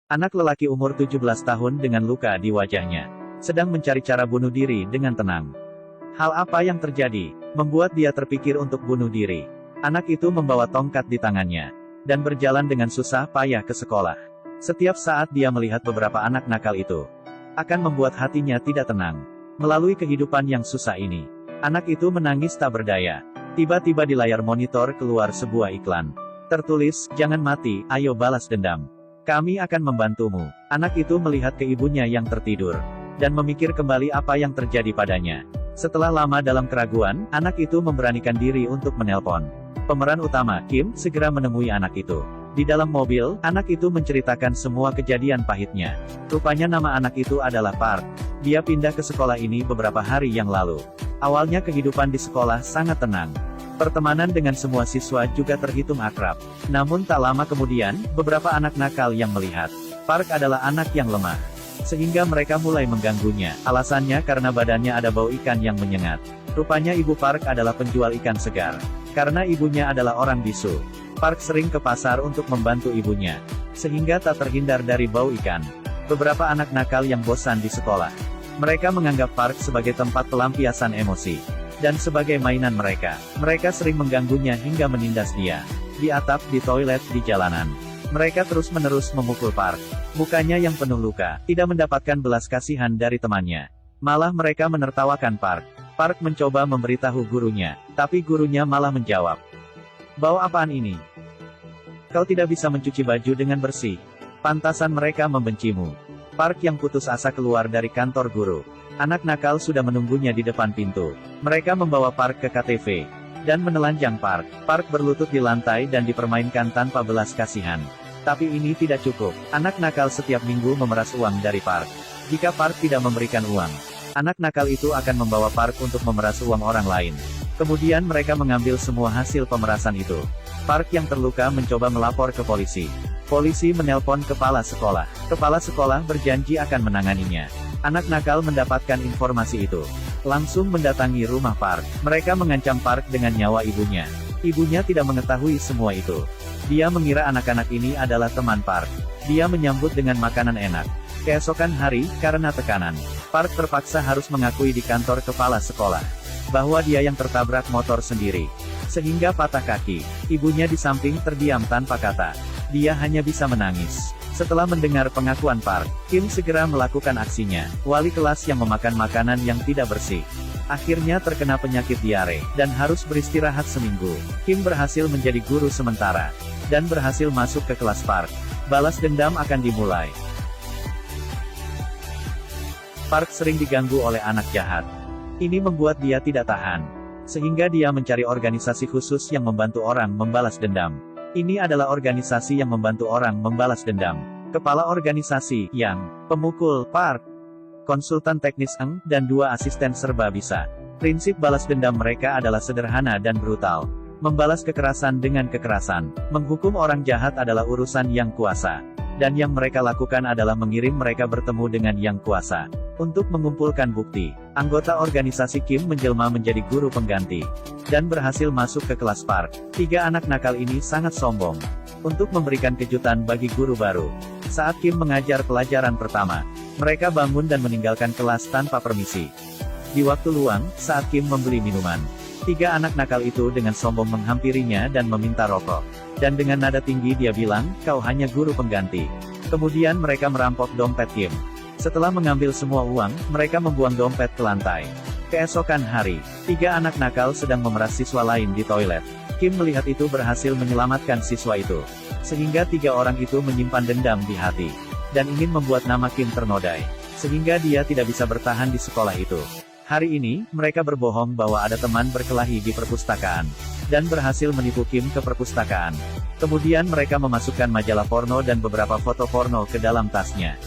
Anak lelaki umur 17 tahun dengan luka di wajahnya, sedang mencari cara bunuh diri dengan tenang. Hal apa yang terjadi, membuat dia terpikir untuk bunuh diri. Anak itu membawa tongkat di tangannya, dan berjalan dengan susah payah ke sekolah. Setiap saat dia melihat beberapa anak nakal itu, akan membuat hatinya tidak tenang. Melalui kehidupan yang susah ini, anak itu menangis tak berdaya. Tiba-tiba di layar monitor keluar sebuah iklan. Tertulis, "Jangan mati, ayo balas dendam. Kami akan membantumu." Anak itu melihat ke ibunya yang tertidur, dan memikir kembali apa yang terjadi padanya. Setelah lama dalam keraguan, anak itu memberanikan diri untuk menelpon. Pemeran utama, Kim, segera menemui anak itu. Di dalam mobil, anak itu menceritakan semua kejadian pahitnya. Rupanya nama anak itu adalah Park. Dia pindah ke sekolah ini beberapa hari yang lalu. Awalnya kehidupan di sekolah sangat tenang. Pertemanan dengan semua siswa juga terhitung akrab. Namun tak lama kemudian, beberapa anak nakal yang melihat Park adalah anak yang lemah, sehingga mereka mulai mengganggunya. Alasannya karena badannya ada bau ikan yang menyengat. Rupanya ibu Park adalah penjual ikan segar. Karena ibunya adalah orang bisu, Park sering ke pasar untuk membantu ibunya, sehingga tak terhindar dari bau ikan. Beberapa anak nakal yang bosan di sekolah, mereka menganggap Park sebagai tempat pelampiasan emosi, dan sebagai mainan mereka. Mereka sering mengganggunya hingga menindas dia. Di atap, di toilet, di jalanan. Mereka terus-menerus memukul Park. Mukanya yang penuh luka, tidak mendapatkan belas kasihan dari temannya. Malah mereka menertawakan Park. Park mencoba memberitahu gurunya, tapi gurunya malah menjawab, "Bau apaan ini? Kau tidak bisa mencuci baju dengan bersih. Pantasan mereka membencimu." Park yang putus asa keluar dari kantor guru. Anak nakal sudah menunggunya di depan pintu. Mereka membawa Park ke KTV, dan menelanjang Park. Park berlutut di lantai dan dipermainkan tanpa belas kasihan. Tapi ini tidak cukup. Anak nakal setiap minggu memeras uang dari Park. Jika Park tidak memberikan uang, anak nakal itu akan membawa Park untuk memeras uang orang lain. Kemudian mereka mengambil semua hasil pemerasan itu. Park yang terluka mencoba melapor ke polisi. Polisi menelpon kepala sekolah. Kepala sekolah berjanji akan menanganinya. Anak nakal mendapatkan informasi itu, langsung mendatangi rumah Park. Mereka mengancam Park dengan nyawa ibunya. Ibunya tidak mengetahui semua itu. Dia mengira anak-anak ini adalah teman Park. Dia menyambut dengan makanan enak. Keesokan hari, karena tekanan, Park terpaksa harus mengakui di kantor kepala sekolah, bahwa dia yang tertabrak motor sendiri, sehingga patah kaki. Ibunya di samping terdiam tanpa kata. Dia hanya bisa menangis. Setelah mendengar pengakuan Park, Kim segera melakukan aksinya. Wali kelas yang memakan makanan yang tidak bersih, akhirnya terkena penyakit diare, dan harus beristirahat seminggu. Kim berhasil menjadi guru sementara, dan berhasil masuk ke kelas Park. Balas dendam akan dimulai. Park sering diganggu oleh anak jahat. Ini membuat dia tidak tahan, sehingga dia mencari organisasi khusus yang membantu orang membalas dendam. Ini adalah organisasi yang membantu orang membalas dendam. Kepala organisasi, Yang, pemukul, Park, konsultan teknis Eng, dan 2 asisten serba bisa. Prinsip balas dendam mereka adalah sederhana dan brutal. Membalas kekerasan dengan kekerasan. Menghukum orang jahat adalah urusan yang kuasa. Dan yang mereka lakukan adalah mengirim mereka bertemu dengan yang kuasa, untuk mengumpulkan bukti. Anggota organisasi Kim menjelma menjadi guru pengganti, dan berhasil masuk ke kelas Park. 3 anak nakal ini sangat sombong, untuk memberikan kejutan bagi guru baru. Saat Kim mengajar pelajaran pertama, mereka bangun dan meninggalkan kelas tanpa permisi. Di waktu luang, saat Kim membeli minuman, 3 anak nakal itu dengan sombong menghampirinya dan meminta rokok. Dan dengan nada tinggi dia bilang, "Kau hanya guru pengganti." Kemudian mereka merampok dompet Kim. Setelah mengambil semua uang, mereka membuang dompet ke lantai. Keesokan hari, 3 anak nakal sedang memeras siswa lain di toilet. Kim melihat itu berhasil menyelamatkan siswa itu. Sehingga 3 orang itu menyimpan dendam di hati, dan ingin membuat nama Kim ternodai, sehingga dia tidak bisa bertahan di sekolah itu. Hari ini, mereka berbohong bahwa ada teman berkelahi di perpustakaan, dan berhasil menipu Kim ke perpustakaan. Kemudian mereka memasukkan majalah porno dan beberapa foto porno ke dalam tasnya.